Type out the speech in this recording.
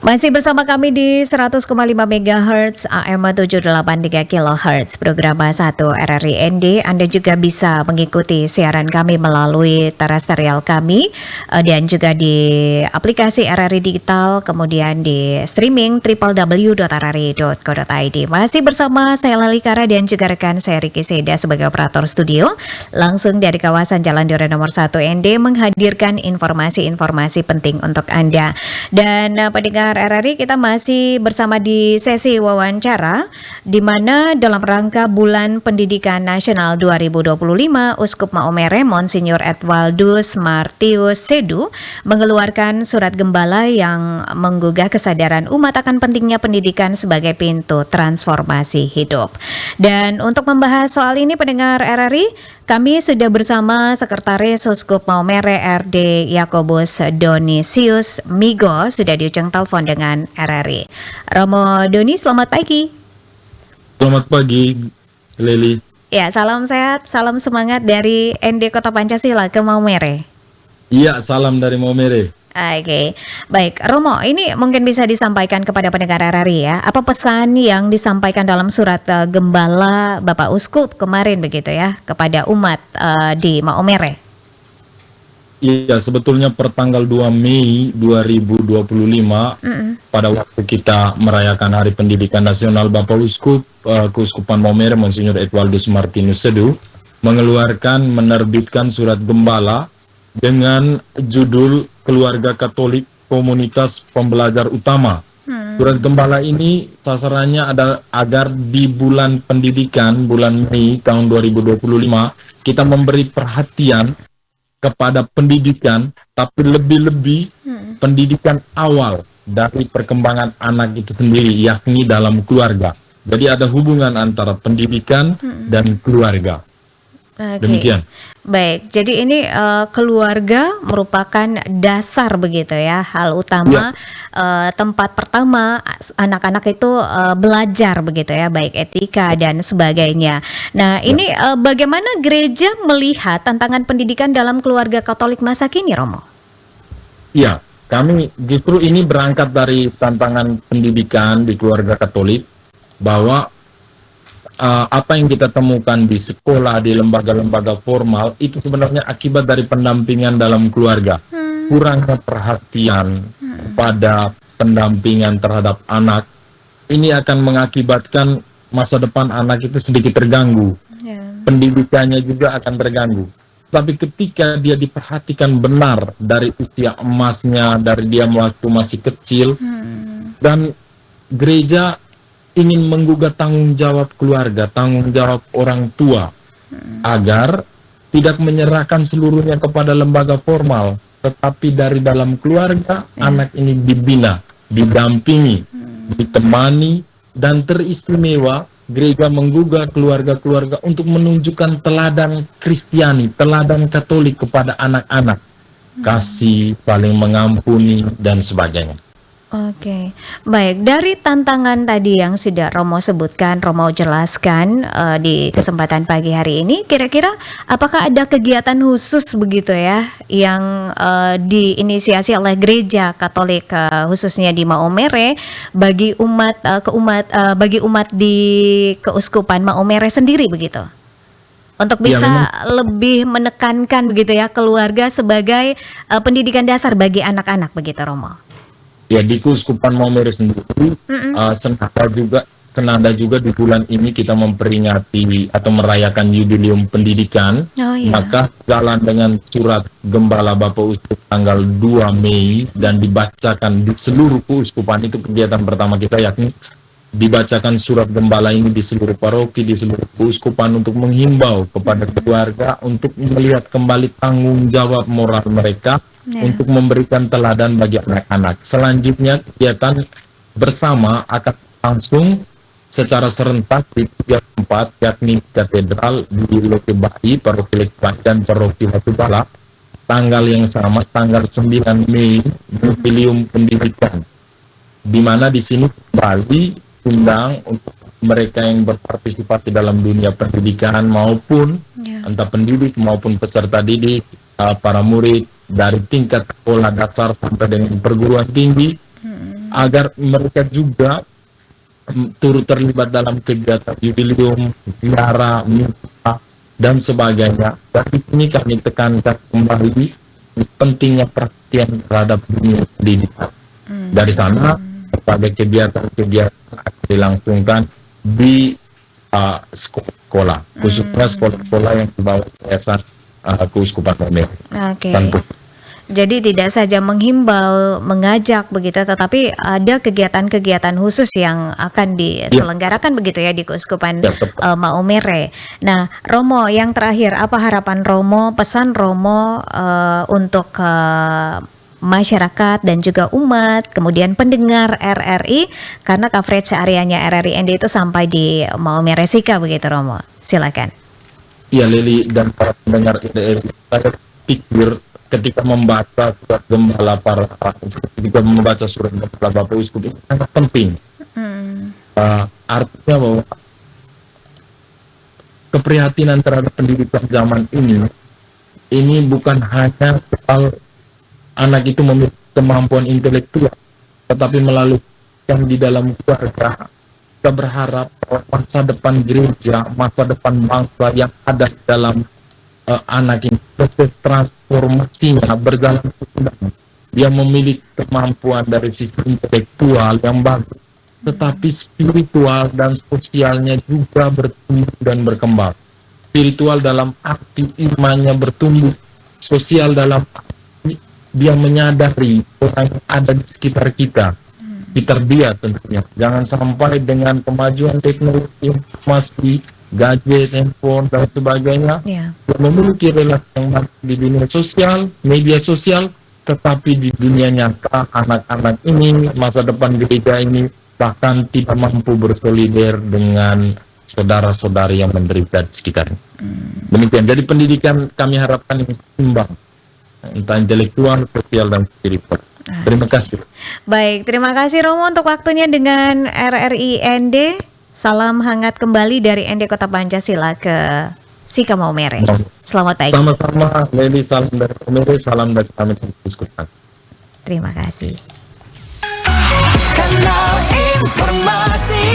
Masih bersama kami di 100,5 MHz AM 783 kHz program 1 RRI ND. Anda juga bisa mengikuti siaran kami melalui terestrial kami dan juga di aplikasi RRI Digital, kemudian di streaming www.rri.co.id. Masih bersama saya Lali Kara dan juga rekan saya Riki Seda sebagai operator studio langsung dari kawasan Jalan Duren nomor 1 ND menghadirkan informasi-informasi penting untuk Anda. Dan pendengar RRI, kita masih bersama di sesi wawancara di mana dalam rangka Bulan Pendidikan Nasional 2025 Uskup Maumere Monsinyur Edwaldus Martius Sedu mengeluarkan surat gembala yang menggugah kesadaran umat akan pentingnya pendidikan sebagai pintu transformasi hidup. Dan untuk membahas soal ini pendengar RRI, kami sudah bersama Sekretaris Uskup Maumere RD Yakobus Donisius Migo sudah di ujung telepon dengan RRI. Romo Doni, selamat pagi. Selamat pagi, Leli. Ya, salam sehat, salam semangat dari ND Kota Pancasila ke Maumere. Iya, salam dari Maumere. Oke, baik Romo, ini mungkin bisa disampaikan kepada pendengar RRI ya. Apa pesan yang disampaikan dalam surat Gembala Bapak Uskup kemarin begitu ya kepada umat di Maumere? Iya, sebetulnya pertanggal 2 Mei 2025 pada waktu kita merayakan Hari Pendidikan Nasional, Bapak Uskup Keuskupan Maumere Monsinyur Edwaldus Martinus Sedu menerbitkan surat Gembala dengan judul Keluarga Katolik Komunitas Pembelajar Utama. Surat Gembala ini sasarannya adalah agar di bulan pendidikan, bulan Mei tahun 2025, kita memberi perhatian kepada pendidikan, tapi lebih-lebih pendidikan awal dari perkembangan anak itu sendiri, yakni dalam keluarga. Jadi ada hubungan antara pendidikan dan keluarga. Demikian. Baik, jadi ini keluarga merupakan dasar begitu ya, hal utama, tempat pertama anak-anak itu belajar begitu ya, baik etika dan sebagainya. Nah ini bagaimana gereja melihat tantangan pendidikan dalam keluarga Katolik masa kini, Romo? Ya, kami justru ini berangkat dari tantangan pendidikan di keluarga Katolik, bahwa apa yang kita temukan di sekolah, di lembaga-lembaga formal, itu sebenarnya akibat dari pendampingan dalam keluarga. Kurangnya perhatian pada pendampingan terhadap anak, ini akan mengakibatkan masa depan anak itu sedikit terganggu. Pendidikannya juga akan terganggu. Tapi ketika dia diperhatikan benar dari usia emasnya, dari dia waktu masih kecil, dan gereja ingin menggugah tanggung jawab keluarga, tanggung jawab orang tua, agar tidak menyerahkan seluruhnya kepada lembaga formal, tetapi dari dalam keluarga anak ini dibina, didampingi, ditemani, dan teristimewa gereja menggugah keluarga-keluarga untuk menunjukkan teladan Kristiani, teladan Katolik kepada anak-anak, kasih, saling mengampuni, dan sebagainya. Oke, baik. Dari tantangan tadi yang sudah Romo sebutkan, Romo jelaskan di kesempatan pagi hari ini, kira-kira apakah ada kegiatan khusus begitu ya yang diinisiasi oleh gereja Katolik khususnya di Maumere bagi bagi umat di Keuskupan Maumere sendiri begitu? Untuk bisa lebih menekankan begitu ya keluarga sebagai pendidikan dasar bagi anak-anak begitu, Romo? Ya, di Keuskupan Maumere sendiri senada juga di bulan ini kita memperingati atau merayakan jubileum pendidikan. Maka jalan dengan surat Gembala Bapak Uskup tanggal 2 Mei dan dibacakan di seluruh keuskupan. Itu kegiatan pertama kita, yakni dibacakan surat Gembala ini di seluruh paroki, di seluruh keuskupan untuk menghimbau kepada keluarga untuk melihat kembali tanggung jawab moral mereka untuk memberikan teladan bagi anak-anak. Selanjutnya kegiatan bersama akan langsung secara serentak di 3 tempat, yakni katedral di Lokebahi, paroki Lekbahi, dan paroki Watubala. Tanggal yang sama, tanggal 9 Mei, jubileum pendidikan, di mana di sini kembali undang untuk mereka yang berpartisipasi dalam dunia pendidikan maupun entah pendidik maupun peserta didik, para murid dari tingkat sekolah dasar sampai dengan perguruan tinggi agar mereka juga turut terlibat dalam kegiatan jubilium, ziarah, misa, dan sebagainya. Dari sini kami tekankan kembali pentingnya perhatian terhadap dunia pendidikan. Dari sana, berbagai kegiatan-kegiatan akan dilangsungkan di sekolah, khususnya sekolah-sekolah yang di bawah yayasan Keuskupan Maumere. Oke. Tanpa Jadi tidak saja menghimbau, mengajak begitu, tetapi ada kegiatan-kegiatan khusus yang akan diselenggarakan begitu ya di Keuskupan Ya, tepat. Maumere. Nah, Romo, yang terakhir, apa harapan Romo, pesan Romo untuk masyarakat dan juga umat, kemudian pendengar RRI, karena coverage areanya RRI ND itu sampai di Maumere Sika begitu, Romo. Silakan. Ya, Lili dan para pendengar IDS, saya pikir ketika membaca surat gembala ketika membaca surat gembala Bapak Uskup itu sangat penting. Artinya bahwa keprihatinan terhadap pendidikan zaman ini bukan hanya soal anak itu memiliki kemampuan intelektual, tetapi melalui yang di dalam keluarga. Kita berharap masa depan gereja, masa depan bangsa yang ada di dalam anak ini, proses transformasinya berjalan seimbang. Dia memiliki kemampuan dari sisi intelektual yang bagus, tetapi spiritual dan sosialnya juga bertumbuh dan berkembang. Spiritual dalam arti imannya bertumbuh, sosial dalam arti dia menyadari orang yang ada di sekitar kita. Sekitar dia tentunya. Jangan sampai dengan kemajuan teknologi informasi, gadget, handphone, dan sebagainya, memiliki relasi yang baik di dunia sosial, media sosial, tetapi di dunia nyata, anak-anak ini, masa depan gereja ini, bahkan tidak mampu bersolider dengan saudara-saudari yang menderita di sekitarnya. Demikian. Jadi pendidikan kami harapkan ini seimbang, entah intelektual, sosial, dan spiritual. Terima kasih. Baik, terima kasih Romo untuk waktunya dengan RRI ND. Salam hangat kembali dari ND Kota Pancasila ke Sika Maumere. Selamat pagi. Sama-sama, Lady, salam dari Maumere, salam dari kami di Keuskupan. Terima kasih. Kanal Informasi